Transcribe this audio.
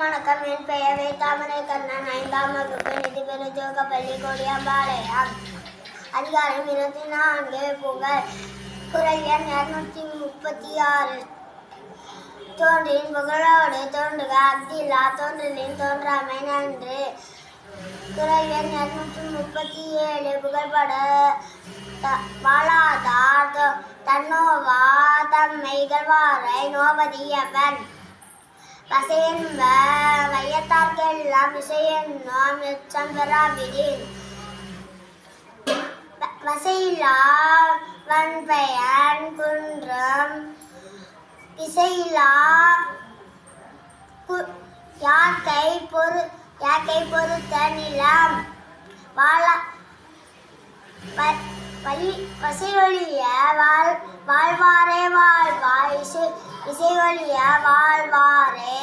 வணக்கம். என் பெயர் தாமரை கண்ணன். 5ஆம் வகுப்பு நிதிபெரு ஜோகப்பள்ளி கொடியாம்பாளையம். அதிகாரம் 24 புகழ். குரல் எண் 236. தோன்றின் புகழோடு தோன்றுக அஃதில்லா தோன்றலின் தோன்றாமை நன்று. குரல் எண் 237. புகழ்பட வாழாதார் தன்னோவா தம்மை இகழ்வாரை நோவதியவன். வசையென்ப வையத்தார்க்கெல்லாம் இசையென்னும் எச்சம் பெறாவிடின். வசையிலா வன்பயன் குன்றும் இசையிலா யாக்கை பொறுத்த நிலம். வசையொழிய வாழ்வாரே வாழ்வார் இசையொழிய வாழ்வாரே